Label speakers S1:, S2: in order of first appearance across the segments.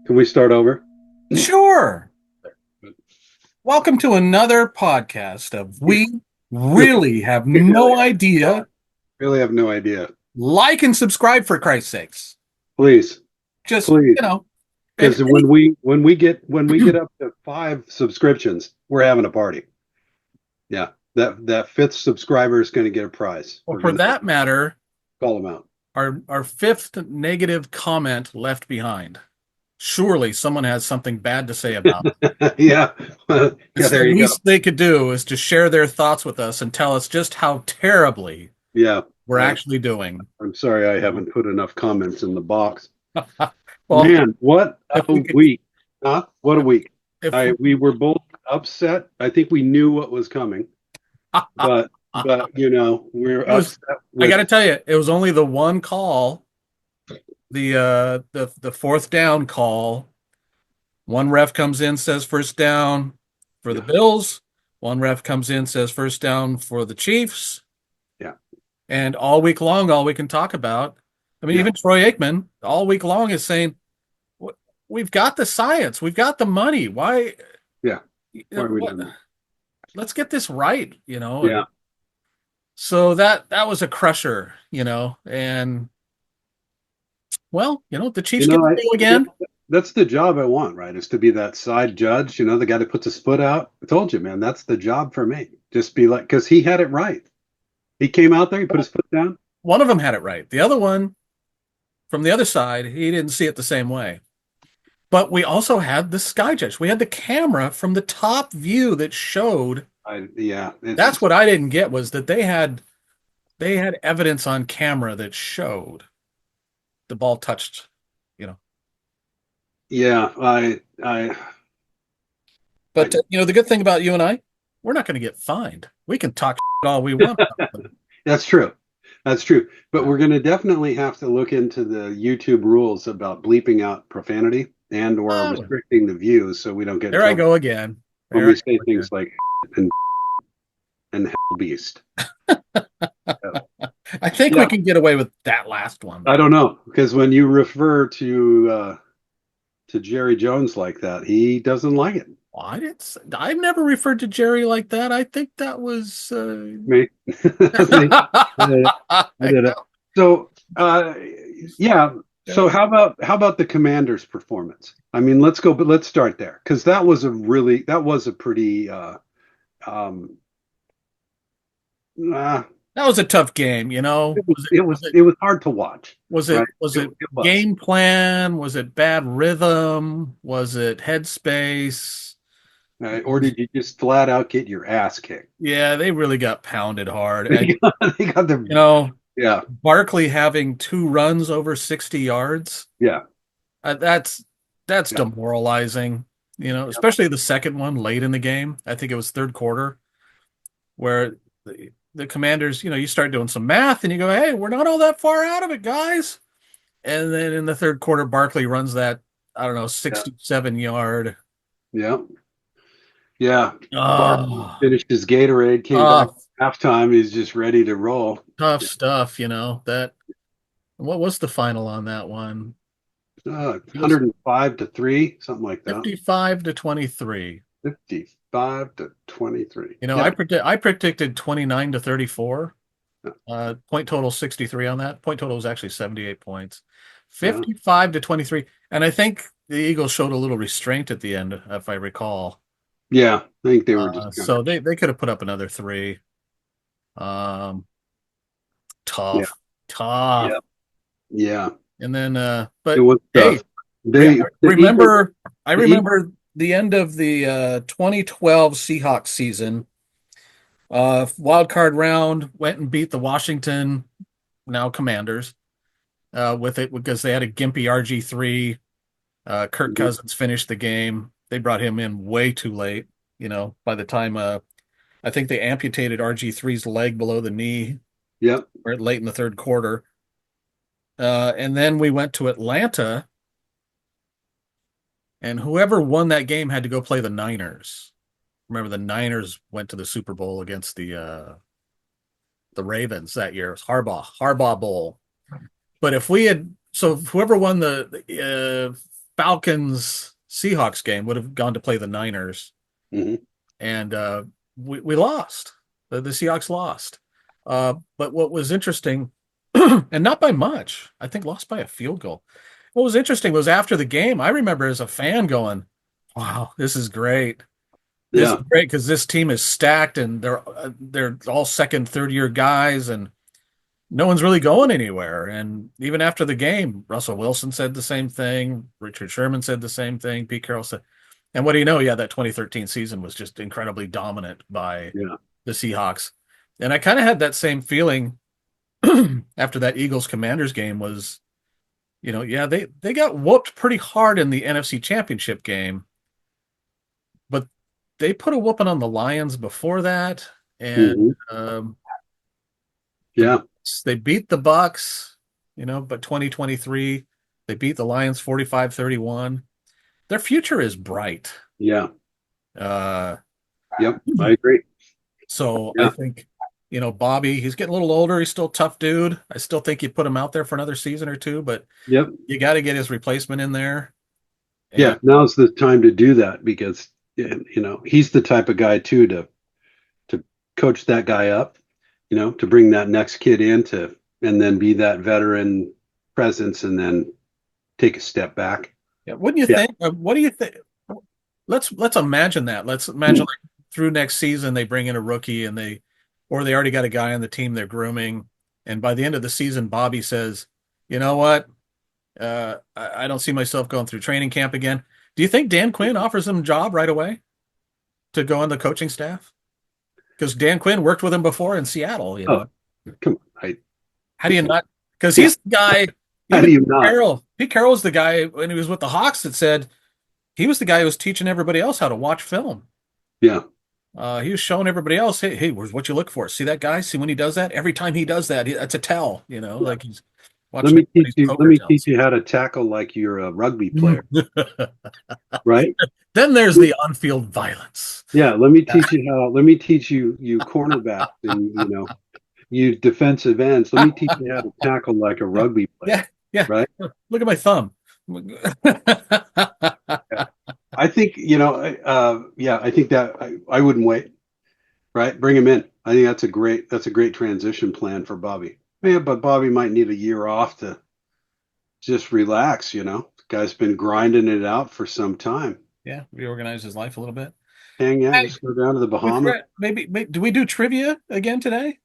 S1: Can we start over?
S2: Sure. Welcome to another podcast of We Really Have No Idea.
S1: Really have no idea.
S2: Like and subscribe for Christ's sakes.
S1: Please,
S2: Just,
S1: please,
S2: and
S1: because when we get up to 5 subscriptions, we're having a party. Yeah, that fifth subscriber is going to get a prize.
S2: well,
S1: We're
S2: for
S1: going to
S2: that matter,
S1: call them out.
S2: our fifth negative comment left behind. Surely someone has something bad to say about it.
S1: Yeah, yeah.
S2: It's the
S1: There you go.
S2: least they could do is to share their thoughts with us and tell us just how terribly
S1: Yeah,
S2: we're actually doing.
S1: I'm sorry I haven't put enough comments in the box.
S2: Well,
S1: Man, what
S2: if
S1: a
S2: we could,
S1: week! Huh? What a week!
S2: if
S1: We were both upset. I think we knew what was coming, but we're
S2: it was,
S1: upset
S2: I got
S1: with.
S2: to tell you, it was only the one call, the fourth down call. One ref comes in, says first down for the
S1: Yeah,
S2: Bills. One ref comes in, says first down for the Chiefs.
S1: yeah,
S2: And all week long, all we can talk about, I mean,
S1: yeah,
S2: even Troy Aikman all week long is saying, we've got the science, we've got the money. Why?
S1: yeah. Why are we doing that?
S2: Let's get this right,
S1: Yeah,
S2: So that was a crusher, and well, the Chiefs get to
S1: I
S2: go again.
S1: that's the job I want, right? Is to be that side judge, the guy that puts his foot out. I told you, man, that's the job for me. Just be like, because he had it right. He came out there, he put his foot down.
S2: One of them had it right. The other one, from the other side, he didn't see it the same way. But we also had the sky judge. We had the camera from the top view that showed.
S1: Yeah,
S2: That's what I didn't get, was that they had evidence on camera that showed the ball touched, you know.
S1: yeah. I,
S2: But the good thing about you and I, we're not going to get fined. We can talk all we want.
S1: that's true. That's true. But we're going to definitely have to look into the YouTube rules about bleeping out profanity and or
S2: Oh,
S1: restricting the views so we don't get in
S2: there I
S1: trouble
S2: go again.
S1: when
S2: There I
S1: we say
S2: go
S1: things
S2: again.
S1: like and hell beast.
S2: I think we
S1: Yeah,
S2: can get away with that last one.
S1: I don't know because when you refer to Jerry Jones like that, he doesn't like it.
S2: Well, I've never referred to Jerry like that. I think that was
S1: Me, I did it. I did it. So, yeah. So how about the Commanders' performance? I mean, let's go, but let's start there because that was a pretty um uh,
S2: that was a tough game,
S1: it was
S2: Was it
S1: it
S2: was
S1: was
S2: it
S1: it was hard to watch,
S2: was
S1: right?
S2: it was it
S1: It was.
S2: game plan? Was it bad rhythm? Was it headspace?
S1: Right? Or did you just flat out get your ass kicked?
S2: Yeah, they really got pounded hard. And
S1: They got the
S2: you know,
S1: yeah,
S2: Barkley having two runs over 60 yards,
S1: yeah,
S2: that's
S1: yeah,
S2: demoralizing,
S1: yeah,
S2: especially the second one late in the game. I think it was third quarter where the Commanders, you start doing some math and you go, "Hey, we're not all that far out of it, guys." And then in the third quarter, Barkley runs that, I don't know,
S1: yeah,
S2: 67-yard.
S1: yeah. Yeah. Barkley
S2: Oh,
S1: finished his Gatorade, came back
S2: tough,
S1: halftime. He's just ready to roll.
S2: tough
S1: Yeah.
S2: stuff, that. What was the final on that one? It was
S1: 105-3, something like that.
S2: 55-23.
S1: 55-23.
S2: I
S1: Yeah.
S2: predicted 29-34. Point total 63 on that. Point total was actually 78 points.
S1: Yeah.
S2: 55-23. And I think the Eagles showed a little restraint at the end, if I recall.
S1: Yeah. I think they were just kind of,
S2: So they could have put up another three. Um,
S1: yeah.
S2: tough, tough.
S1: Yeah. Yeah.
S2: And then,
S1: It
S2: but
S1: was
S2: hey,
S1: tough. The Eagles,
S2: I
S1: the Eagles,
S2: remember the end of the 2012 Seahawks season. Wild card round went and beat the Washington, now Commanders, with it because they had a gimpy RG3. Kirk
S1: mhm,
S2: Cousins finished the game. They brought him in way too late. By the time I think they amputated RG3's leg below the knee
S1: yep.
S2: right late in the third quarter. And then we went to Atlanta, and whoever won that game had to go play the Niners. Remember, the Niners went to the Super Bowl against the Ravens that year. It was Harbaugh Bowl. But if we had, so whoever won Falcons Seahawks game, would have gone to play the Niners,
S1: Hmm.
S2: and we lost. The Seahawks lost. But what was interesting, and not by much, I think lost by a field goal. What was interesting was after the game, I remember as a fan going, "Wow, this is great. This is
S1: Yeah.
S2: great because this team is stacked and they're all second, third year guys, and no one's really going anywhere." And even after the game, Russell Wilson said the same thing. Richard Sherman said the same thing. Pete Carroll said, and what do you know? Yeah, that 2013 season was just incredibly dominant by
S1: Yeah.
S2: the Seahawks. And I kind of had that same feeling after that Eagles Commanders game was, yeah, they got whooped pretty hard in the NFC Championship game, but they put a whooping on the Lions before that, and
S1: Hmm.
S2: the
S1: Yeah.
S2: they beat the Bucks, but 2023 they beat the Lions 45-31. Their future is bright.
S1: Yeah.
S2: Uh,
S1: Yep. I agree.
S2: so I
S1: Yeah.
S2: think, Bobby, he's getting a little older. He's still a tough dude. I still think you put him out there for another season or two, but
S1: Yep.
S2: you got to get his replacement in there.
S1: Yeah.
S2: And
S1: Now's the time to do that because he's the type of guy too to coach that guy up, to bring that next kid in and then be that veteran presence and then take a step back.
S2: yeah, wouldn't you
S1: Yeah.
S2: think? What do you think? Let's imagine that. Let's imagine like through next season they bring in a rookie or they already got a guy on the team they're grooming, and by the end of the season, Bobby says, "You know what? I don't see myself going through training camp again." Do you think Dan Quinn offers him a job right away to go on the coaching staff? Because Dan Quinn worked with him before in Seattle.
S1: Oh, come on.
S2: How do you not? Because
S1: Yeah.
S2: he's the guy.
S1: How do you not?
S2: Pete Carroll's the guy when he was with the Hawks that said he was the guy who was teaching everybody else how to watch film.
S1: Yeah.
S2: He was showing everybody else, hey, where's what you look for? See that guy? See when he does that? Every time he does that, that's a tell. Like he's watching everybody's
S1: Let
S2: poker
S1: me teach
S2: tells.
S1: you how to tackle like you're a rugby player, right?
S2: Then there's the on-field violence.
S1: Yeah, let me teach you cornerbacks and you defensive ends. Let me teach you how to tackle like a rugby player,
S2: Yeah.
S1: right?
S2: Look at my thumb.
S1: I think, yeah, I think that I wouldn't wait, right? Bring him in. I think that's a great transition plan for Bobby. Yeah, but Bobby might need a year off to just relax, The guy's been grinding it out for some time.
S2: Yeah, reorganize his life a little bit.
S1: Hang out,
S2: Hey,
S1: just go down to the Bahamas.
S2: maybe do we do trivia again today?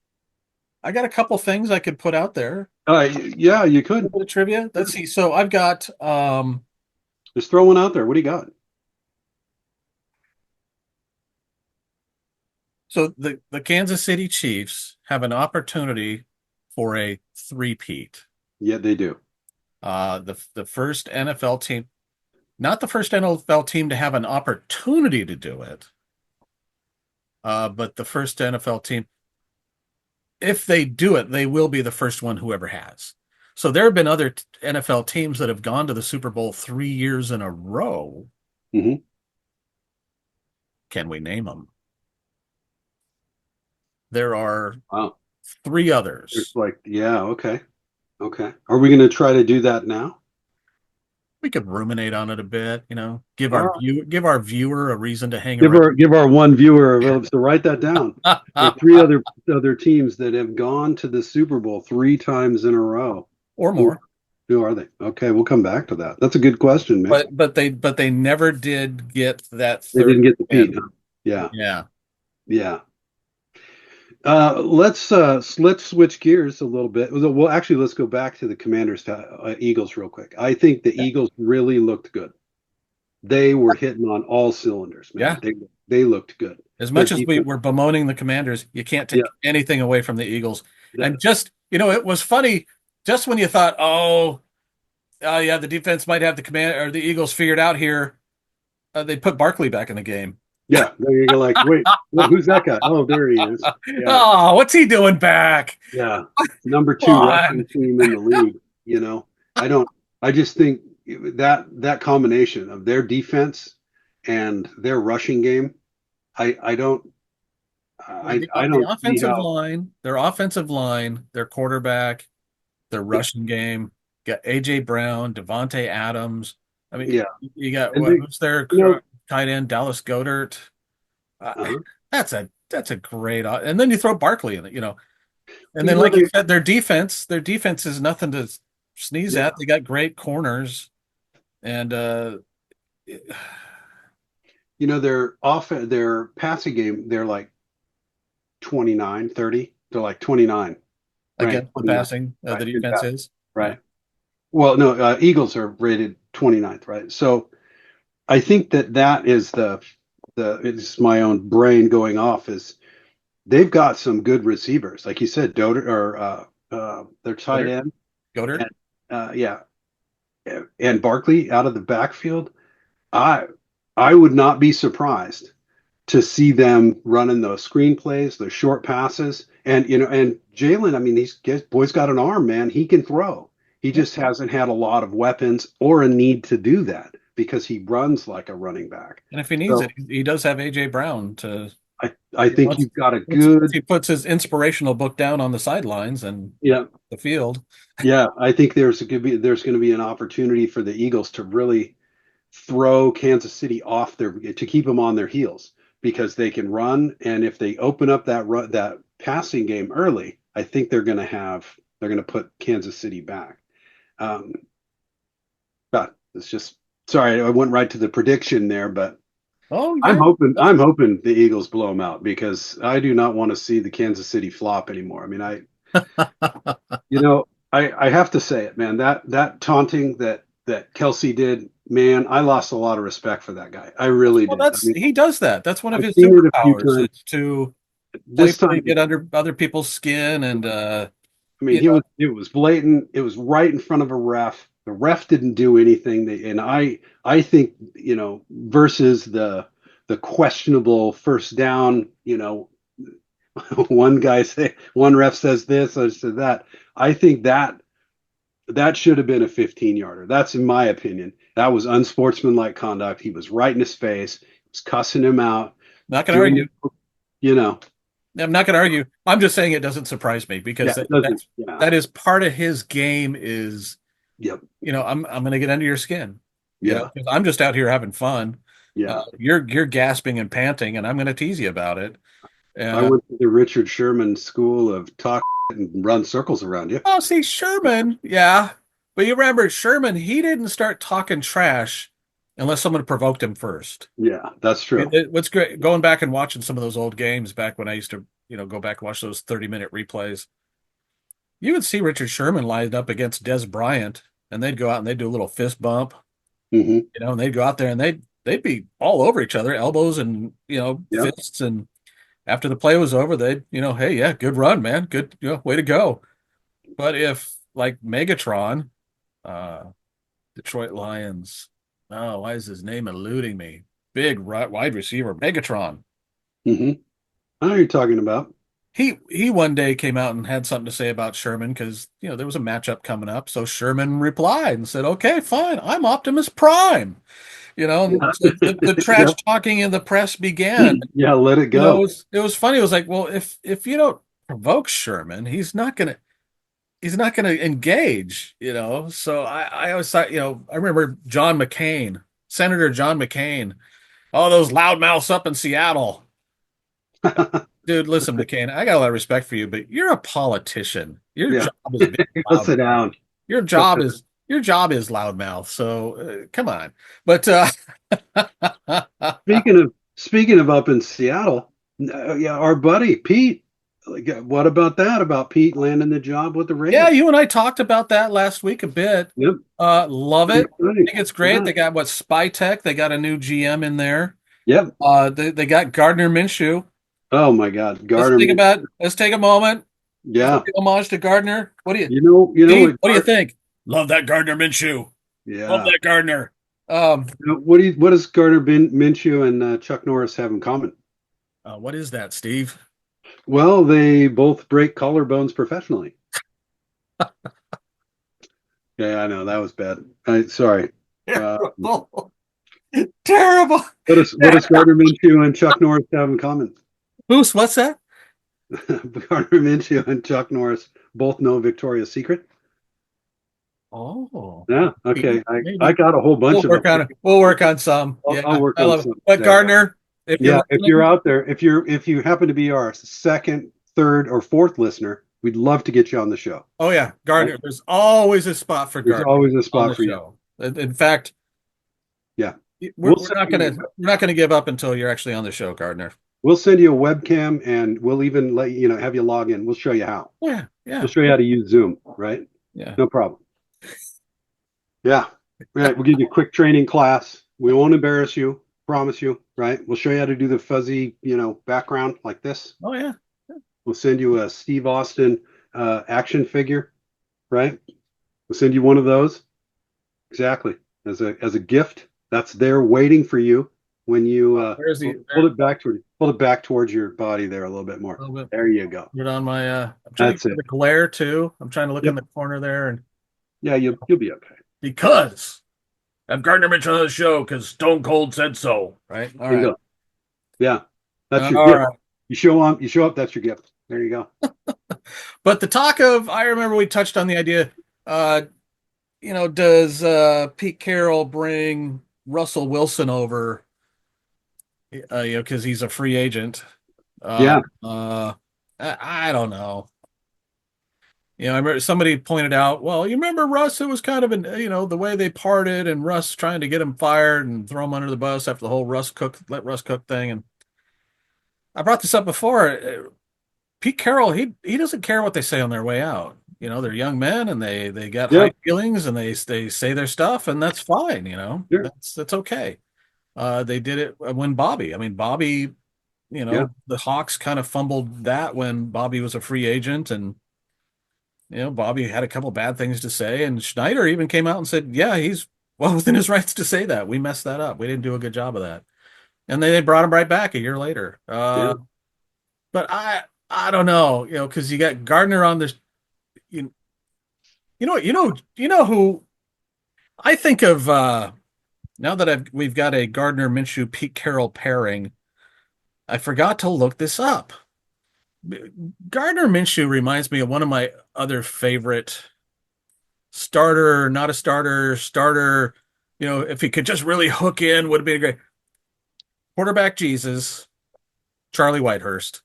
S2: I got a couple things I could put out there.
S1: Yeah, you
S2: A
S1: could.
S2: little bit of trivia. Let's see. So I've got
S1: Just throw one out there. What do you got?
S2: so the Kansas City Chiefs have an opportunity for a three-peat.
S1: Yeah, they do.
S2: The first NFL team, not the first NFL team to have an opportunity to do it, but the first NFL team, if they do it, they will be the first one whoever has. So there have been other NFL teams that have gone to the Super Bowl 3 years in a row.
S1: Hmm.
S2: Can we name them? There are
S1: Wow.
S2: three
S1: It's
S2: others.
S1: like, yeah, okay. Okay. Are we going to try to do that now?
S2: We could ruminate on it a bit, give
S1: All
S2: our
S1: right.
S2: viewer a reason to hang
S1: Give
S2: around.
S1: our one viewer, so write that down. There are three other teams that have gone to the Super Bowl 3 times in a row.
S2: Or
S1: Who,
S2: more.
S1: who are they? Okay, we'll come back to that. That's a good question, man.
S2: But they never did get that
S1: They
S2: third
S1: didn't get the
S2: win.
S1: beat, huh? Yeah,
S2: Yeah.
S1: yeah. Let's switch gears a little bit. Well, actually, let's go back to the Commanders to Eagles real quick. I think the Eagles really looked good. They were hitting on all cylinders, man.
S2: Yeah.
S1: They looked good.
S2: As
S1: Their
S2: much as we
S1: defense,
S2: were bemoaning the Commanders, you can't take
S1: yeah,
S2: anything away from the Eagles.
S1: yeah,
S2: And just, it was funny just when you thought, oh yeah, the defense might have the command or the Eagles figured out here. They put Barkley back in the game.
S1: yeah. You're like, wait, who's that guy? Oh, there he is. Yeah,
S2: Oh, what's he doing back?
S1: yeah. Number
S2: Come
S1: two rushing
S2: on.
S1: team in the league. I don't. I just think that combination of their defense and their rushing game. I don't. I
S2: The
S1: don't see
S2: offensive
S1: how.
S2: line, their quarterback, their rushing game. Got AJ Brown, Devontae Adams, I mean,
S1: Yeah,
S2: you got
S1: and they,
S2: who's their
S1: you know,
S2: tight end, Dallas Goedert.
S1: uh
S2: That's a great, and then you throw Barkley in it, and
S1: you
S2: then
S1: know,
S2: like you
S1: they,
S2: said, their defense is nothing to sneeze
S1: yeah,
S2: at. They got great corners, and
S1: their passing game, they're like 29, 30. They're like 29, ranked
S2: against the
S1: 29,
S2: passing,
S1: right?
S2: the
S1: In
S2: defense
S1: passing,
S2: is. Yeah.
S1: right? Well, no, Eagles are rated 29th, right? So I think that is it's my own brain going off is they've got some good receivers, like you said, Doder or their tight
S2: Goddard,
S1: end,
S2: Goddard.
S1: and yeah, and Barkley out of the backfield. I I would not be surprised to see them running those screen plays, those short passes, and Jalen. I mean, boy's got an arm, man. He can throw. He
S2: Yeah.
S1: just hasn't had a lot of weapons or a need to do that because he runs like a running back.
S2: And if he needs it,
S1: So
S2: he does have AJ Brown to
S1: I think
S2: once
S1: you've got a
S2: once
S1: good,
S2: he puts his inspirational book down on the sidelines and
S1: yeah,
S2: the field.
S1: yeah. I think there's going to be an opportunity for the Eagles to really throw Kansas City off to keep them on their heels because they can run, and if they open up that passing game early, I think they're going to put Kansas City back. Um, but it's just sorry, I went right to the prediction there, but
S2: Oh
S1: I'm
S2: yeah.
S1: hoping I'm hoping the Eagles blow them out because I do not want to see the Kansas City flop anymore. I mean, I have to say it, man. That taunting that Kelsey did, man, I lost a lot of respect for that guy. I really
S2: Well,
S1: did. I mean,
S2: he does that. That's one of
S1: I've
S2: his
S1: seen it a few
S2: superpowers
S1: times.
S2: is to
S1: This
S2: playfully
S1: time,
S2: get under other people's skin and
S1: I mean,
S2: you know,
S1: it was blatant. It was right in front of a ref. The ref didn't do anything. And I think, versus the questionable first down, one ref says this, I said that. I think that should have been a 15-yarder. That's in my opinion. That was unsportsmanlike conduct. He was right in his face. He was cussing him out,
S2: not going to argue.
S1: doing, you know,
S2: I'm not going to argue. I'm just saying it doesn't surprise me
S1: yeah,
S2: because
S1: it doesn't, yeah,
S2: that is part of his game is,
S1: yep,
S2: I'm going to get under your skin,
S1: yeah,
S2: 'cause I'm just out here having fun.
S1: yeah.
S2: You're gasping and panting and I'm going to tease you about it.
S1: I
S2: And
S1: went to the Richard Sherman School of talk and run circles around you.
S2: oh, see, Sherman, yeah. But you remember Sherman, he didn't start talking trash unless someone provoked him first.
S1: Yeah, that's true.
S2: What's great, going back and watching some of those old games back when I used to, go back and watch those 30-minute replays, you would see Richard Sherman lined up against Des Bryant, and they'd go out and they'd do a little fist bump,
S1: Hmm.
S2: and they'd go out there and they'd be all over each other, elbows and,
S1: Yep.
S2: fists. And after the play was over, they'd, hey, yeah, good run, man. Good, way to go. But if like Megatron, uh, Detroit Lions. Oh, why is his name eluding me? Big wide receiver, Megatron.
S1: Hmm. I know what you're talking about.
S2: He one day came out and had something to say about Sherman because there was a matchup coming up. So Sherman replied and said, "Okay, fine, I'm Optimus Prime." And
S1: Yeah.
S2: the trash
S1: Yeah.
S2: talking in the press began.
S1: Yeah, let it go.
S2: It was funny. It was like, well, if you don't provoke Sherman, he's not gonna engage. So I always thought, I remember Senator John McCain, all those loudmouths up in Seattle. Dude, listen, McCain, I got a lot of respect for you, but you're a politician. Your
S1: Yeah.
S2: job is being
S1: Go sit
S2: loudmouth.
S1: down.
S2: Your
S1: Go
S2: job
S1: sit
S2: is your job is loudmouth. So come on. But
S1: speaking of up in Seattle, yeah, our buddy Pete. Like, what about that? About Pete landing the job with the
S2: yeah,
S1: Raiders?
S2: you and I talked about that last week a bit.
S1: Yep.
S2: Love
S1: Pretty
S2: it.
S1: exciting.
S2: I think it's great.
S1: Yeah.
S2: They got Spy Tech. They got a new GM in there.
S1: Yep.
S2: They got Gardner Minshew.
S1: Oh my God,
S2: Let's
S1: Gardner.
S2: let's take a moment. Let's
S1: Yeah.
S2: pay homage to Gardner.
S1: You know
S2: Steve,
S1: what?
S2: what do you think? Love that Gardner Minshew. Love
S1: Yeah.
S2: that Gardner. Um,
S1: What does Minshew and Chuck Norris have in common?
S2: what is that, Steve?
S1: Well, they both break collarbones professionally. Yeah, I know that was bad. Sorry.
S2: Terrible. Terrible.
S1: What does Gardner Minshew and Chuck Norris have in common?
S2: What's that?
S1: Gardner Minshew and Chuck Norris both know Victoria's Secret.
S2: Oh,
S1: Yeah. Okay. I
S2: maybe
S1: got a whole bunch
S2: we'll
S1: of them.
S2: work on it. We'll work on some. Yeah,
S1: I'll work
S2: I
S1: on
S2: love it.
S1: some
S2: But
S1: there.
S2: Gardner, if you're
S1: Yeah. If you're
S2: listening,
S1: out there, if you happen to be our second, third, or fourth listener, we'd love to get you on the show.
S2: oh yeah,
S1: Right?
S2: Gardner. There's always a spot for
S1: There's
S2: Gardner
S1: always a
S2: on
S1: spot
S2: the
S1: for you.
S2: show. In fact,
S1: Yeah.
S2: we're,
S1: We'll
S2: we're
S1: send
S2: not
S1: you
S2: gonna we're not gonna give up until you're actually on the show, Gardner.
S1: we'll send you a webcam and we'll even let you know have you log in. We'll show you how.
S2: Yeah,
S1: We'll
S2: yeah,
S1: show you how to use Zoom, right?
S2: yeah.
S1: No problem. Yeah. Right. We'll give you a quick training class. We won't embarrass you, promise you, right? We'll show you how to do the fuzzy, background like this.
S2: Oh yeah.
S1: We'll send you a Steve Austin action figure, right? We'll send you one of those. Exactly. As a gift. That's there waiting for you when you
S2: There's the
S1: pull
S2: there,
S1: it back towards your body there a little bit
S2: a
S1: more.
S2: little bit.
S1: There you go.
S2: Put it on my. I'm trying to
S1: That's
S2: get
S1: it.
S2: the glare too. I'm trying to look in
S1: Yep.
S2: the corner there, and
S1: Yeah, you'll be okay.
S2: because have Gardner mentioned on the show because Stone Cold said so. Right. All right.
S1: Bingo. Yeah. That's your
S2: All
S1: gift.
S2: right.
S1: You show up, that's your gift. There you go.
S2: But the talk of, I remember we touched on the idea. Uh, does Pete Carroll bring Russell Wilson over? Because he's a free agent. Uh,
S1: Yeah.
S2: uh, I don't know. I remember somebody pointed out, well, you remember Russ? It was kind of the way they parted and Russ trying to get him fired and throw him under the bus after the whole let Russ cook thing. And I brought this up before. Pete Carroll, he doesn't care what they say on their way out. They're young men and they got high
S1: Yep.
S2: feelings and they say their stuff and that's fine.
S1: Sure.
S2: That's okay. They did it when Bobby. I mean, Bobby,
S1: Yeah.
S2: the Hawks kind of fumbled that when Bobby was a free agent and Bobby had a couple bad things to say, and Schneider even came out and said, "Yeah, he's well within his rights to say that. We messed that up. We didn't do a good job of that." And then they brought him right back a year later.
S1: Yeah.
S2: But I don't know, because you got Gardner on this. You, who I think of now that we've got a Gardner Minshew Pete Carroll pairing. I forgot to look this up. Gardner Minshew reminds me of one of my other favorite starter, not a starter, starter. If he could just really hook in, would have been great. Quarterback Jesus, Charlie Whitehurst.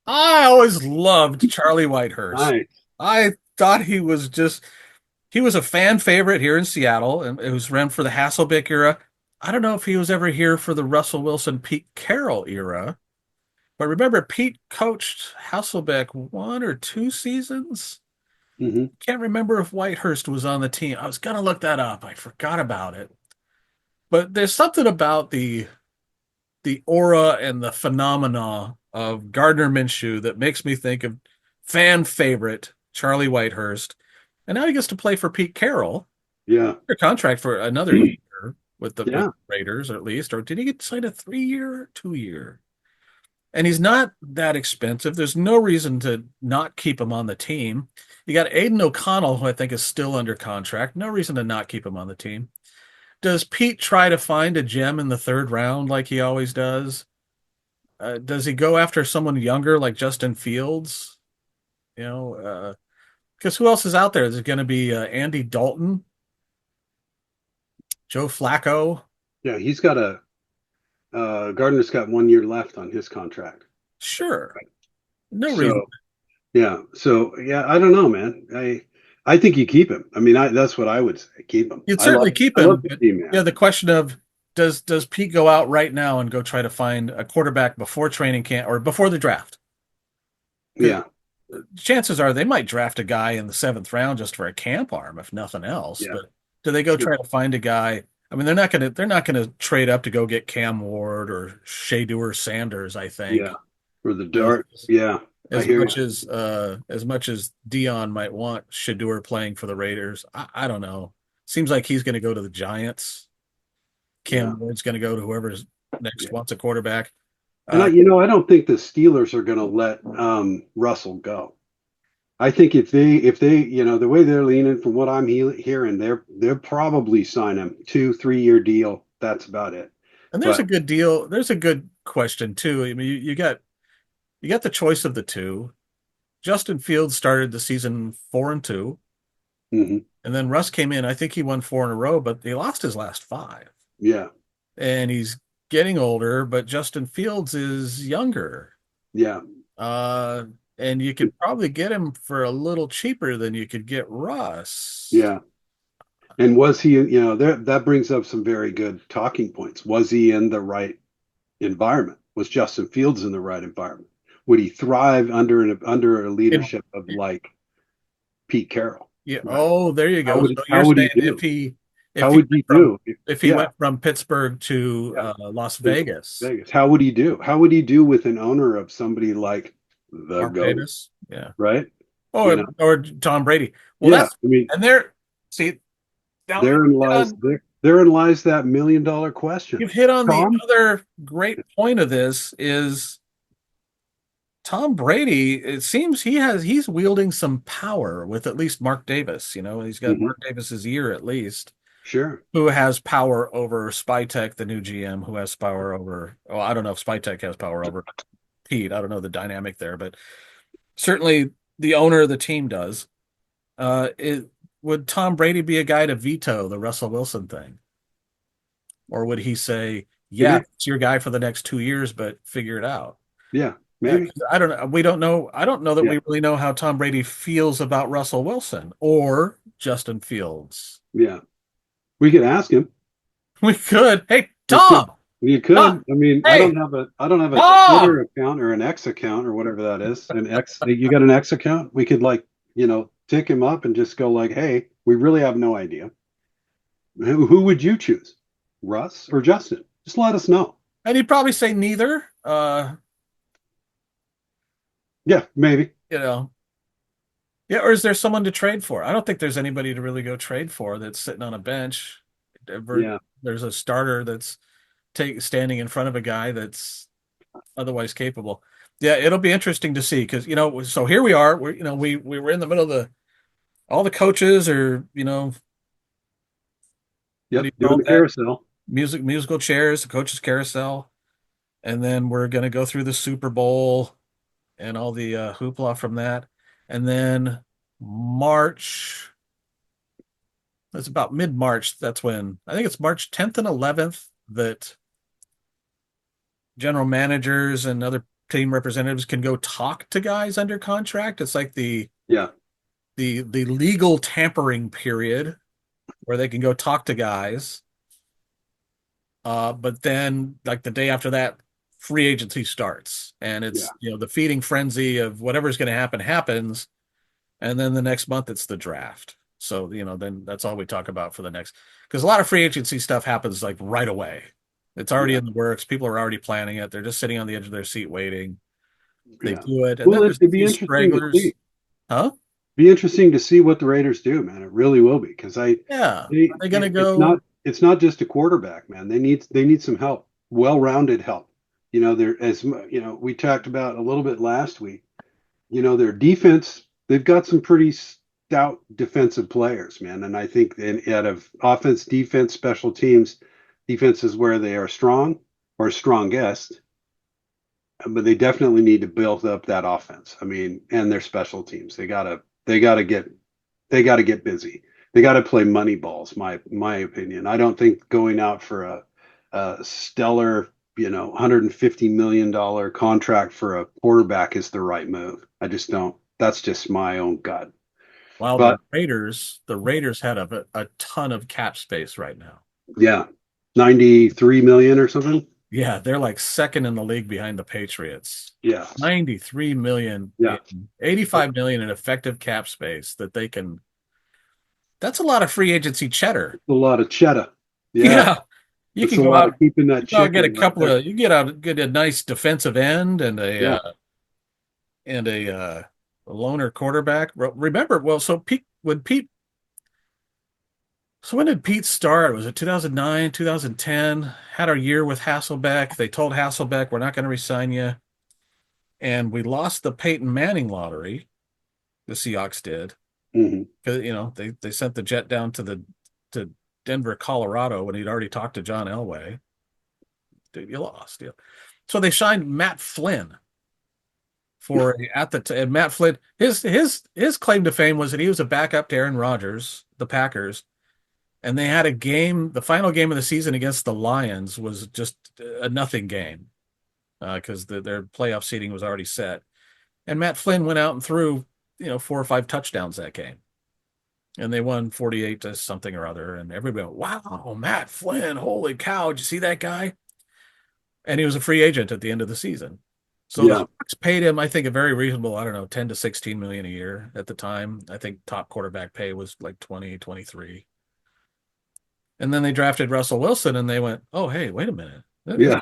S2: I always loved Charlie Whitehurst.
S1: Nice.
S2: I thought he was a fan favorite here in Seattle, and it was ran for the Hasselbeck era. I don't know if he was ever here for the Russell Wilson, Pete Carroll era, but remember, Pete coached Hasselbeck 1 or 2 seasons.
S1: Hmm.
S2: Can't remember if Whitehurst was on the team. I was gonna look that up. I forgot about it. But there's something about the aura and the phenomena of Gardner Minshew that makes me think of fan favorite Charlie Whitehurst. And now he gets to play for Pete Carroll.
S1: Yeah.
S2: Under contract for another year with the
S1: Yeah.
S2: Raiders, or at least, or did he get signed a 3 year or 2 year? And he's not that expensive. There's no reason to not keep him on the team. You got Aiden O'Connell, who I think is still under contract. No reason to not keep him on the team. Does Pete try to find a gem in the third round like he always does? Does he go after someone younger like Justin Fields? Because who else is out there? There's going to be Andy Dalton, Joe Flacco.
S1: Yeah. Gardner's got 1 year left on his contract.
S2: Sure, no reason.
S1: So yeah. So yeah, I don't know, man. I think you keep him. I mean, that's what I would say. Keep him.
S2: You'd certainly keep
S1: I love
S2: him.
S1: the
S2: But,
S1: team, man.
S2: yeah, the question of does Pete go out right now and go try to find a quarterback before training camp or before the draft? Because
S1: Yeah.
S2: chances are they might draft a guy in the seventh round just for a camp arm, if nothing else.
S1: Yeah.
S2: But do they go try to find a guy? I mean, they're not gonna trade up to go get Cam Ward or Shadeur Sanders, I think.
S1: Yeah. For the
S2: As,
S1: dart. Yeah. I
S2: as
S1: hear
S2: much
S1: you.
S2: as Dion might want Shadeur playing for the Raiders, I don't know. Seems like he's going to go to the Giants.
S1: Yeah.
S2: Cam Ward's going to go to whoever's next
S1: Yeah.
S2: wants a quarterback.
S1: And
S2: Uh,
S1: I don't think the Steelers are going to let Russell go. I think if they the way they're leaning from what I'm hearing, they'll probably sign him 2-3 year deal. That's about it.
S2: and there's a
S1: But
S2: good deal. There's a good question too. I mean, you got the choice of the two. Justin Fields started the season 4-2.
S1: Hmm.
S2: And then Russ came in. I think he won 4 in a row, but he lost his last 5.
S1: Yeah.
S2: And he's getting older, but Justin Fields is younger.
S1: Yeah.
S2: Uh, and you could probably get him for a little cheaper than you could get Russ.
S1: Yeah. And was he, there, that brings up some very good talking points. Was he in the right environment? Was Justin Fields in the right environment? Would he thrive under a
S2: And
S1: leadership of like Pete Carroll?
S2: yeah,
S1: Right.
S2: oh, there you go. So
S1: How
S2: you're
S1: would he
S2: saying
S1: do?
S2: if
S1: How
S2: he
S1: would
S2: went
S1: he
S2: from
S1: do?
S2: if he
S1: Yeah.
S2: went from Pittsburgh to
S1: Yeah.
S2: Las
S1: To
S2: Vegas,
S1: Vegas. How would he do? How would he do with an owner of somebody like the
S2: Mark
S1: GOAT?
S2: Davis, yeah,
S1: Right. You know,
S2: or Tom Brady. Well,
S1: yeah.
S2: that's
S1: I mean,
S2: and there. See, now
S1: therein lies therein lies that $1 million question.
S2: you've hit on the
S1: Tom?
S2: other great point of this is Tom Brady. It seems he's wielding some power with at least Mark Davis. He's got
S1: Hmm.
S2: Mark Davis's ear at least,
S1: Sure.
S2: who has power over Spytek, the new GM, who has power over. Oh, I don't know if Spytek has power over Pete. I don't know the dynamic there, but certainly the owner of the team does. Would Tom Brady be a guy to veto the Russell Wilson thing, or would he say, "Yeah,
S1: Maybe.
S2: it's your guy for the next 2 years, but figure it out"?
S1: Yeah.
S2: Yeah,
S1: Maybe.
S2: 'cause I don't know. We don't know. I don't know that
S1: Yeah.
S2: we really know how Tom Brady feels about Russell Wilson or Justin Fields.
S1: Yeah. We could ask him.
S2: We could. Hey,
S1: We could.
S2: Tom.
S1: You
S2: Tom.
S1: could. I mean,
S2: Hey,
S1: I don't have a
S2: Tom.
S1: Twitter account or an X account or whatever that is. An X. You got an X account? We could like, tick him up and just go like, hey, we really have no idea. Who would you choose? Russ or Justin? Just let us know.
S2: And he'd probably say neither.
S1: Yeah, maybe.
S2: You know, yeah. Or is there someone to trade for? I don't think there's anybody to really go trade for that's sitting on a bench.
S1: Yeah.
S2: There's a starter that's standing in front of a guy that's otherwise capable. Yeah, it'll be interesting to see because so here we are. We were in the middle of all the coaches are what do
S1: Yep.
S2: you
S1: Doing
S2: call
S1: the
S2: that,
S1: carousel.
S2: musical chairs, the coaches carousel, and then we're gonna go through the Super Bowl and all the hoopla from that, and then March. That's about mid-March. That's when I think it's March 10th and 11th that general managers and other team representatives can go talk to guys under contract. It's like
S1: Yeah.
S2: the legal tampering period where they can go talk to guys. But then like the day after that, free agency starts, and
S1: Yeah.
S2: it's the feeding frenzy of whatever's going to happen happens, and then the next month it's the draft. So then that's all we talk about for the next because a lot of free agency stuff happens like right away. It's already
S1: Yeah.
S2: in the works. People are already planning it. They're just sitting on the edge of their seat waiting. They
S1: Yeah.
S2: do it, and then
S1: Well,
S2: there's
S1: it'd be
S2: these
S1: interesting to see.
S2: stragglers. Huh?
S1: Be interesting to see what the Raiders do, man. It really will be because
S2: Yeah. Are they going to go?
S1: it's not just a quarterback, man. They need some help, well-rounded help. We talked about a little bit last week. Their defense, they've got some pretty stout defensive players, man. And I think out of offense, defense, special teams, defense is where they are strong or strongest, but they definitely need to build up that offense. I mean, and their special teams. They got to get busy. They got to play money balls. My opinion. I don't think going out for a stellar, $150 million contract for a quarterback is the right move. I just don't. That's just my own gut.
S2: While
S1: But
S2: the Raiders had a ton of cap space right now.
S1: yeah, 93 million or something.
S2: Yeah, they're like second in the league behind the Patriots.
S1: Yeah,
S2: 93 million
S1: yeah,
S2: 85 million in effective cap space that they can. That's a lot of free agency cheddar.
S1: a lot of cheddar. Yeah,
S2: Yeah. You
S1: that's
S2: can
S1: a
S2: go
S1: lot
S2: out,
S1: of keeping that
S2: get a
S1: chicken right
S2: couple
S1: there.
S2: of you get a nice defensive end and
S1: Yeah.
S2: a loner quarterback. Remember, well, so when did Pete start? Was it 2009, 2010? Had our year with Hasselbeck. They told Hasselbeck, we're not going to resign you. And we lost the Peyton Manning lottery. The Seahawks did.
S1: Hmm.
S2: Because, they sent the jet down to Denver, Colorado when he'd already talked to John Elway. Dude, you lost. Yeah. So they signed Matt Flynn and Matt Flynn. His claim to fame was that he was a backup to Aaron Rodgers, the Packers, and they had a game. The final game of the season against the Lions was just a nothing game because their playoff seeding was already set. And Matt Flynn went out and threw 4 or 5 touchdowns that game. And they won 48 to something or other. And everybody went, wow, Matt Flynn, holy cow, did you see that guy? And he was a free agent at the end of the season. So the Hawks paid him, I think, a very reasonable, I don't know, 10 to 16 million a year at the time. I think top quarterback pay was like 20, 23. And then they drafted Russell Wilson and they went, oh, hey, wait a minute.
S1: Yeah.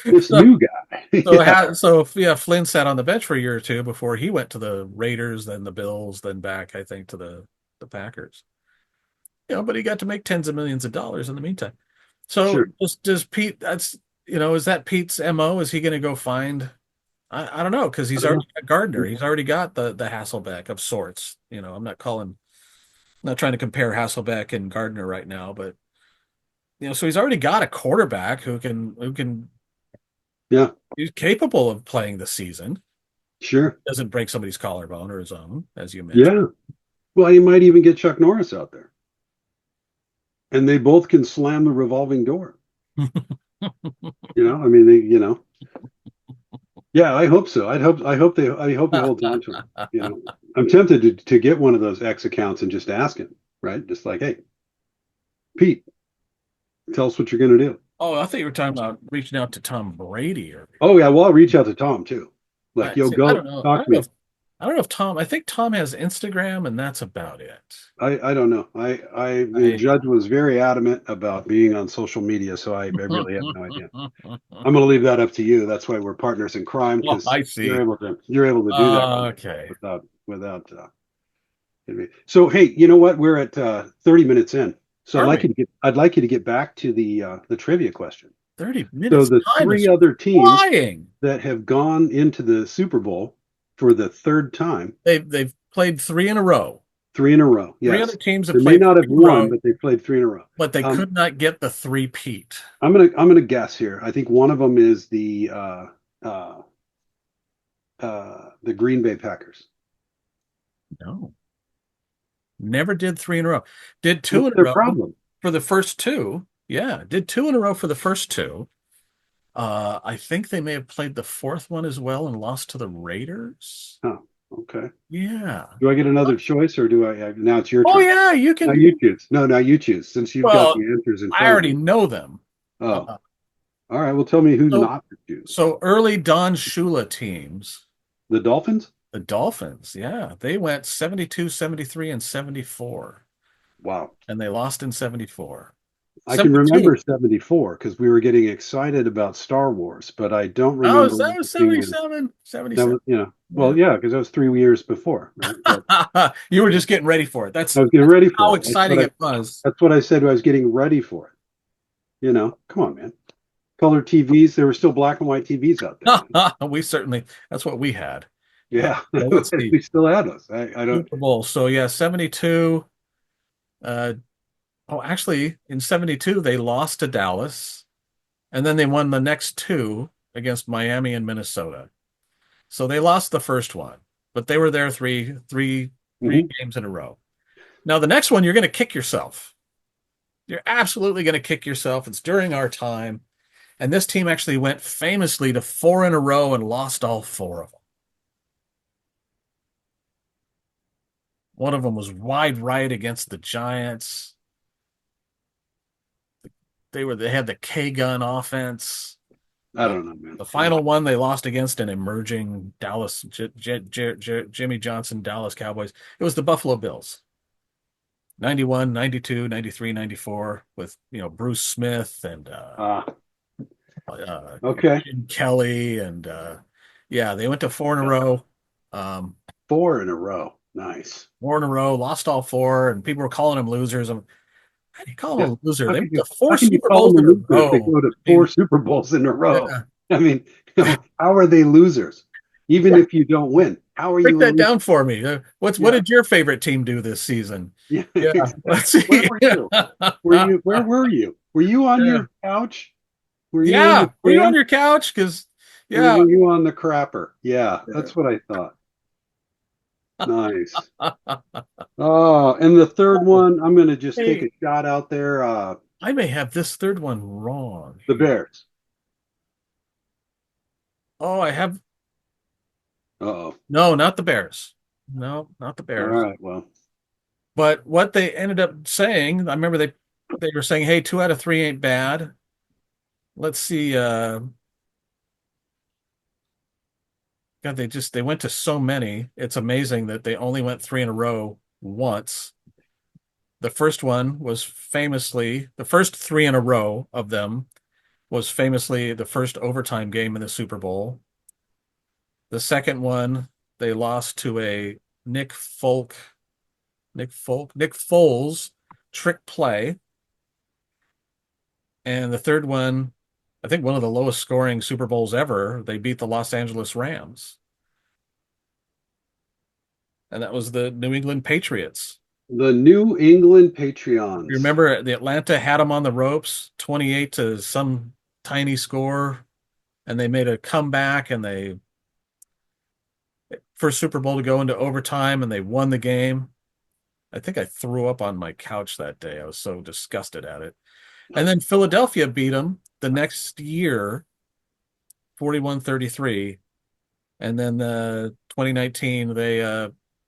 S1: This new guy.
S2: Flynn sat on the bench for a year or two before he went to the Raiders, then the Bills, then back, I think, to the Packers. But he got to make tens of millions of dollars in the meantime. So
S1: Sure.
S2: does Pete, is that Pete's MO? Is he going to go find, I don't know, because he's already got Gardner. He's already got the Hasselbeck of sorts. I'm not trying to compare Hasselbeck and Gardner right now, but so he's already got a quarterback who can he's capable of playing the season.
S1: Sure.
S2: Doesn't break somebody's collarbone or his own, as you mentioned.
S1: Yeah. Well, you might even get Chuck Norris out there. And they both can slam the revolving door. I mean, Yeah, I hope so. I hope he holds on to him. I'm tempted to get one of those X accounts and just ask him, right? Just like, hey, Pete, tell us what you're going to do.
S2: Oh, I thought you were talking about reaching out to Tom Brady.
S1: Oh, yeah. Well, I'll reach out to Tom, too. Like, go talk to me.
S2: I don't know if I think Tom has Instagram, and that's about it.
S1: I don't know. The judge was very adamant about being on social media, so I really have no idea. I'm going to leave that up to you. That's why we're partners in crime, because
S2: I see.
S1: You're able to do that.
S2: Okay.
S1: Without. So hey, you know what? We're at 30 minutes in. So I'd like you to get back to the trivia question.
S2: 30 minutes.
S1: So the three other teams that have gone into the Super Bowl for the third time.
S2: They've played 3 in a row.
S1: 3 in a row. Yes.
S2: 3 other teams have
S1: played. They may not have won, but they played 3 in a row.
S2: But they could not get the three-peat.
S1: I'm gonna guess here. I think one of them is the Green Bay Packers.
S2: No. Never did 3 in a row. Did 2 in a row for the first 2. Yeah, did 2 in a row for the first 2. I think they may have played the 4th one as well and lost to the Raiders.
S1: Oh, okay.
S2: Yeah.
S1: Do I get another choice, or do I? Now it's your turn.
S2: Oh yeah, you can.
S1: Now you choose. No, now you choose, since you've got the answers in front.
S2: I already know them.
S1: Oh, all right. Well, tell me who's not to choose.
S2: So early Don Shula teams.
S1: The Dolphins.
S2: The Dolphins, yeah, they went 72, 73, and 74.
S1: Wow.
S2: And they lost in 74.
S1: I can remember 74 because we were getting excited about Star Wars, but I don't remember.
S2: Oh, that was 77. 77.
S1: Well, yeah, because that was 3 years before. Right?
S2: You were just getting ready for it. I
S1: was getting ready for
S2: how exciting it was.
S1: That's what I said. I was getting ready for it. Come on, man. Color TVs. There were still black and white TVs out there.
S2: That's what we had.
S1: Yeah, we still had those. I don't.
S2: Super Bowl. So yeah, 72. Actually, in 72 they lost to Dallas, and then they won the next 2 against Miami and Minnesota. So they lost the first one, but they were there three games in a row. Now the next one, you're going to kick yourself. You're absolutely going to kick yourself. It's during our time, and this team actually went famously to 4 in a row and lost all 4 of them. One of them was wide right against the Giants. They had the K-gun offense.
S1: I don't know, man.
S2: The final one they lost against an emerging Dallas Jimmy Johnson Dallas Cowboys. It was the Buffalo Bills. 91, 92, 93, 94 with Bruce Smith and Jim Kelly and they went to 4 in a row.
S1: 4 in a row. Nice.
S2: 4 in a row, lost all 4, and people were calling them losers. How do you call them a loser? They went to 4 Super Bowls in a row.
S1: They go to 4 Super Bowls in a row.
S2: Yeah.
S1: I mean, how are they losers? Even if you don't win, how are you?
S2: Break that down for me. What did your favorite team do this season?
S1: Yeah.
S2: Let's see.
S1: Where were you? Were you on your couch?
S2: Were you on your couch? Because Yeah.
S1: Bringing you on the crapper. Yeah, that's what I thought. Nice. Oh, and the third one, I'm going to just take a
S2: Hey,
S1: shot out there.
S2: I may have this third one wrong
S1: The
S2: here.
S1: Bears.
S2: Oh, I have
S1: Uh-oh.
S2: no, not the Bears. No, not the
S1: All
S2: Bears.
S1: right. Well,
S2: But what they ended up saying, I remember they were saying, "Hey, 2 out of 3 ain't bad." Let's see. God, they went to so many. It's amazing that they only went 3 in a row once. The first one was famously the first 3 in a row of them was famously the first overtime game in the Super Bowl. The second one they lost to a Nick Folk, Nick Foles trick play, and the third one, I think one of the lowest scoring Super Bowls ever. They beat the Los Angeles Rams, and that was the New England Patriots.
S1: the New England
S2: You
S1: Patriots.
S2: remember the Atlanta had them on the ropes, 28 to some tiny score, and they made a comeback and they first Super Bowl to go into overtime and they won the game. I think I threw up on my couch that day. I was so disgusted at it. And then Philadelphia beat them the next year, 41-33. And then 2019 they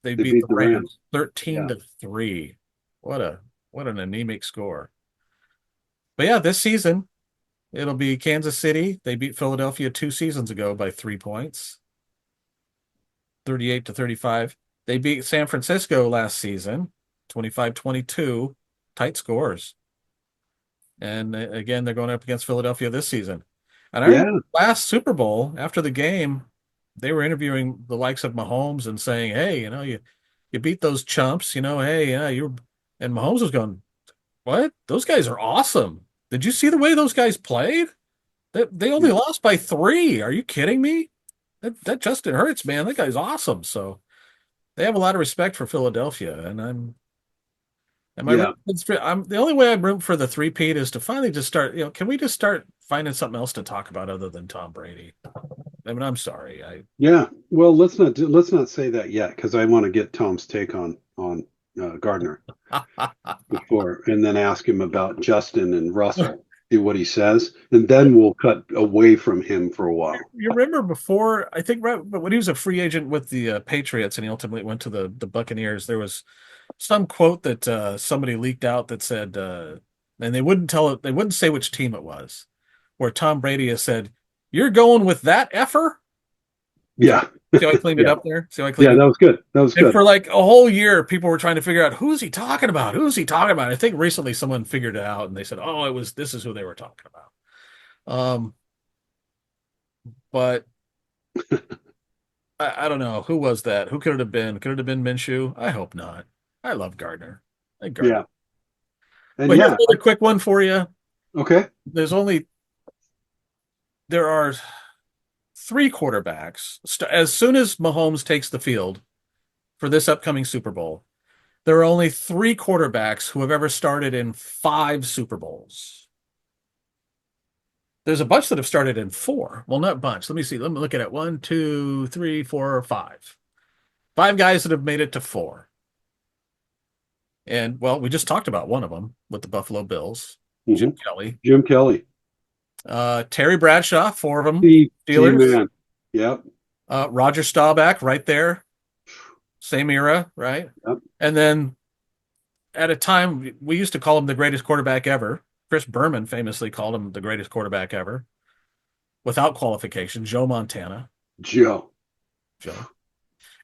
S1: They
S2: beat
S1: beat
S2: the
S1: the Rams.
S2: Rams 13
S1: Yeah.
S2: to 3. What an anemic score. But yeah, this season it'll be Kansas City. They beat Philadelphia 2 seasons ago by 3 points, 38-35. They beat San Francisco last season, 25-22, tight scores. And again, they're going up against Philadelphia this season. And I remember
S1: Yeah.
S2: last Super Bowl after the game, they were interviewing the likes of Mahomes and saying, "Hey, you beat those chumps. Hey, yeah, you." And Mahomes was going, "What? Those guys are awesome. Did you see the way those guys played? They only
S1: Yeah.
S2: lost by 3. Are you kidding me? That Justin Hurts, man, that guy's awesome." So they have a lot of respect for Philadelphia, and am I
S1: Yeah.
S2: rooting I'm the only way I'm rooting for the three-peat is to finally just start, can we just start finding something else to talk about other than Tom Brady? I mean, I'm sorry.
S1: Yeah. Well, let's not say that yet because I want to get Tom's take on Gardner before, and then ask him about Justin and Russell. See what he says, and then we'll cut away from him for a while.
S2: You remember before, I think, right, but when he was a free agent with the Patriots and he ultimately went to the Buccaneers, there was some quote that somebody leaked out that said, and they wouldn't say which team it was, where Tom Brady has said, "You're going with that effer." See,
S1: Yeah.
S2: see how I cleaned it
S1: Yeah.
S2: up there? See how I cleaned
S1: Yeah.
S2: it
S1: That
S2: up?
S1: was good. That was
S2: And
S1: good.
S2: for like a whole year, people were trying to figure out who's he talking about? Who's he talking about? I think recently someone figured it out and they said, "Oh, this is who they were talking about." But I don't know who was that. Who could it have been? Could it have been Minshew? I hope not. I love Gardner. I like Gardner.
S1: Yeah. And
S2: But here's
S1: yeah.
S2: another quick one for you.
S1: Okay.
S2: There are 3 quarterbacks. As soon as Mahomes takes the field for this upcoming Super Bowl, there are only 3 quarterbacks who have ever started in 5 Super Bowls. There's a bunch that have started in 4. Well, not a bunch. Let me see. Let me look at it. 1, 2, 3, 4, 5. 5 guys that have made it to 4. And well, we just talked about one of them with the Buffalo Bills, Jim
S1: Hmm.
S2: Kelly.
S1: Jim Kelly.
S2: Terry Bradshaw, 4 of them,
S1: T
S2: Steelers.
S1: man. Yep.
S2: Roger Staubach, right there, same era, right?
S1: Yep.
S2: And then at a time, we used to call him the greatest quarterback ever. Chris Berman famously called him the greatest quarterback ever without qualification, Joe Montana,
S1: Joe.
S2: Joe.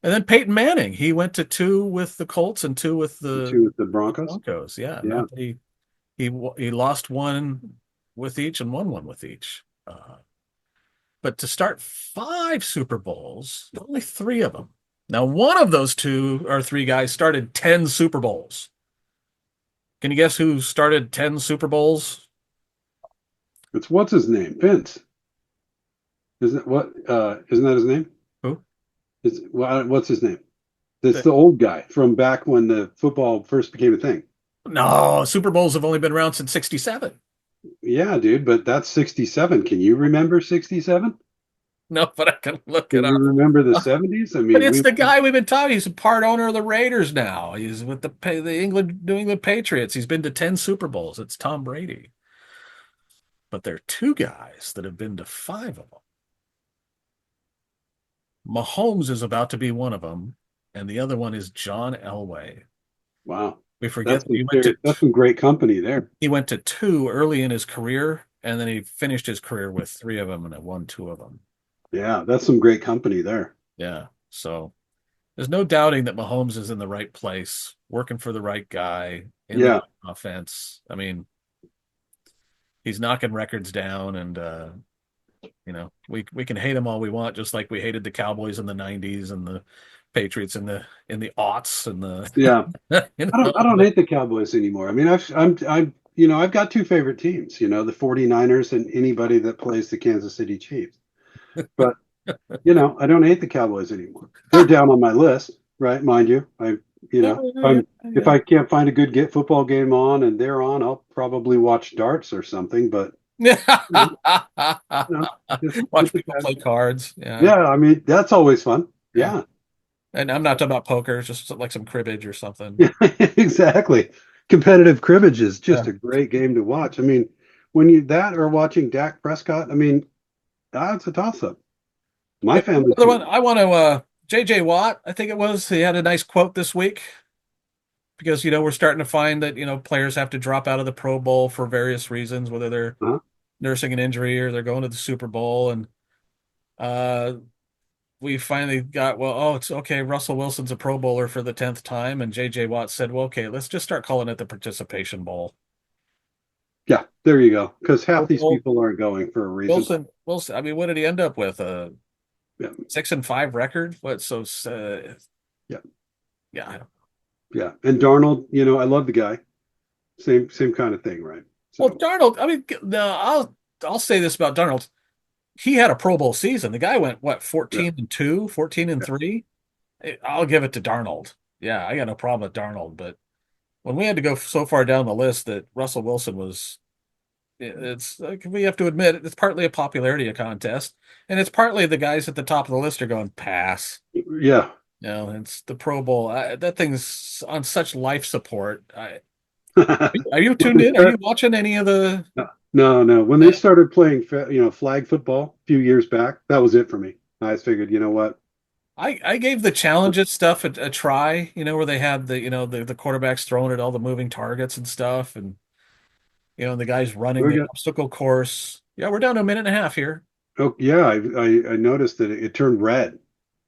S2: And then Peyton Manning, he went to 2 with the Colts and 2 with
S1: Two with the
S2: the
S1: Broncos.
S2: Broncos. Yeah,
S1: Yeah.
S2: not that he lost 1 with each and won 1 with each. But to start 5 Super Bowls, only 3 of them. Now, one of those 2 or 3 guys started 10 Super Bowls. Can you guess who started 10 Super Bowls?
S1: It's what's his name? Vince. Isn't it what? Isn't that his name?
S2: Who?
S1: What's his name? It's the old guy from back when the football first became a thing.
S2: No, Super Bowls have only been around since 67.
S1: Yeah, dude, but that's 67. Can you remember 67?
S2: No, but I can look
S1: Can
S2: it
S1: you
S2: up.
S1: remember the 70s? I
S2: But
S1: mean,
S2: it's
S1: we
S2: the guy we've been talking. He's a part owner of the Raiders now. He's with the England New England Patriots. He's been to 10 Super Bowls. It's Tom Brady. But there are two guys that have been to five of them. Mahomes is about to be one of them, and the other one is John Elway.
S1: wow,
S2: We forget that
S1: that's some great company there.
S2: he went to two early in his career, and then he finished his career with three of them and won two of them.
S1: Yeah, that's some great company there.
S2: Yeah. So there's no doubting that Mahomes is in the right place, working for the right guy in the
S1: Yeah,
S2: right offense. I mean, he's knocking records down, and we can hate him all we want, just like we hated the Cowboys in the '90s and the Patriots in the aughts and the
S1: yeah.
S2: you
S1: I don't hate the Cowboys anymore. I mean, I've got two favorite teams, the 49ers and anybody that plays the Kansas City Chiefs. But, I don't hate the Cowboys anymore. They're down on my list, right? Mind you. If I can't find a good football game on and they're on, I'll probably watch darts or something, but you know,
S2: Watch people play cards. Yeah.
S1: yeah, I mean, that's always fun.
S2: Yeah.
S1: Yeah.
S2: And I'm not talking about poker, just like some cribbage or something.
S1: Yeah, exactly. Competitive cribbage is
S2: Yeah.
S1: just a great game to watch. I mean, when you that or watching Dak Prescott, I mean, that's a toss up. My family
S2: Another one, I want to JJ Watt, I think it was. He had a nice quote this week because we're starting to find that players have to drop out of the Pro Bowl for various reasons, whether they're
S1: uh
S2: nursing an injury or they're going to the Super Bowl, and uh we finally got, well, oh, it's okay. Russell Wilson's a Pro Bowler for the 10th time, and JJ Watt said, well, okay, let's just start calling it the Participation Bowl.
S1: Yeah, there you go. Because half these
S2: Well,
S1: people aren't going for a reason.
S2: Wilson. I mean, what did he end up with? A
S1: Yeah,
S2: 6-5 record? What? So,
S1: yeah,
S2: yeah, I don't.
S1: yeah. And Darnold, I love the guy. Same kind of thing, right?
S2: Well,
S1: So
S2: Darnold. I mean, no, I'll say this about Darnold. He had a Pro Bowl season. The guy went what,
S1: yeah,
S2: 14-2, 14 and
S1: yeah.
S2: 3. I'll give it to Darnold. Yeah, I got no problem with Darnold, but when we had to go so far down the list that Russell Wilson was, it's like, we have to admit it's partly a popularity contest, and it's partly the guys at the top of the list are going pass.
S1: Yeah.
S2: It's the Pro Bowl. That thing's on such life support. Are you tuned in? Are you watching any of the?
S1: No, no. When they started playing, flag football a few years back, that was it for me. I just figured, you know what?
S2: I gave the challenges stuff a try. Where they had the quarterbacks throwing at all the moving targets and stuff, and the guys running
S1: We
S2: the
S1: got,
S2: obstacle course. Yeah, we're down to a minute and a half here.
S1: oh, yeah, I noticed that it turned red,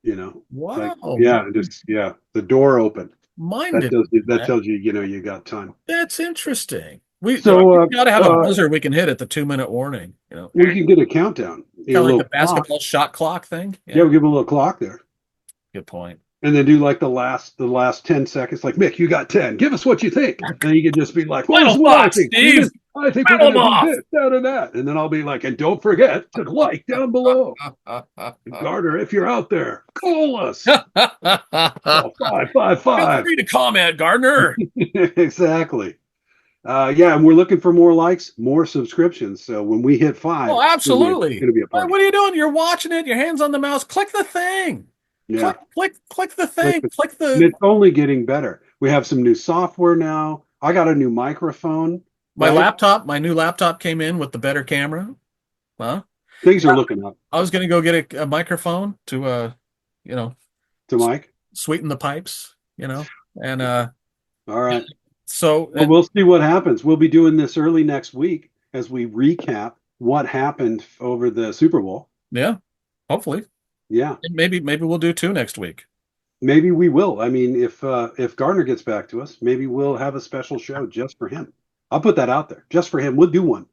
S1: like,
S2: Wow,
S1: yeah, yeah, the door opened.
S2: mine
S1: That
S2: didn't
S1: tells you,
S2: do that.
S1: you got time.
S2: That's interesting. We
S1: So,
S2: got to have a buzzer we can hit at the 2-minute warning.
S1: we can get a countdown,
S2: Kind
S1: a
S2: of like
S1: little
S2: the
S1: clock.
S2: basketball shot clock thing.
S1: Yeah,
S2: Yeah,
S1: we'll give a little clock there.
S2: good point.
S1: And then do like the last 10 seconds, like, Mick, you got 10. Give us what you think. And you can just be like, well, this is
S2: Rattle
S1: what I
S2: off,
S1: think.
S2: Steve.
S1: I think we're
S2: Rattle
S1: gonna
S2: 'em
S1: do
S2: off.
S1: this, that, and that. And then I'll be like, and don't forget to like down below. Gardner, if you're out there, call us.
S2: Feel
S1: Oh, 555.
S2: free to comment, Gardner.
S1: Exactly. Yeah, and we're looking for more likes, more subscriptions. So when we hit 5,
S2: Oh,
S1: it's
S2: absolutely.
S1: gonna be a
S2: What
S1: party.
S2: are you doing? You're watching it. Your hands on the mouse. Click the thing.
S1: Yeah.
S2: Click the
S1: Like
S2: thing. Click
S1: and
S2: the
S1: it's only getting better. We have some new software now. I got a new microphone,
S2: my
S1: right?
S2: laptop. My new laptop came in with the better camera. Huh?
S1: Things are looking up
S2: I was going to go get a microphone to you know,
S1: to Mike.
S2: sweeten the pipes. And
S1: All right.
S2: so
S1: Well,
S2: and
S1: we'll see what happens. We'll be doing this early next week as we recap what happened over the Super Bowl.
S2: yeah, hopefully,
S1: Yeah,
S2: maybe we'll do 2 next week.
S1: maybe we will. I mean, if Gardner gets back to us, maybe we'll have a special show just for him. I'll put that out there, just for him. We'll do one.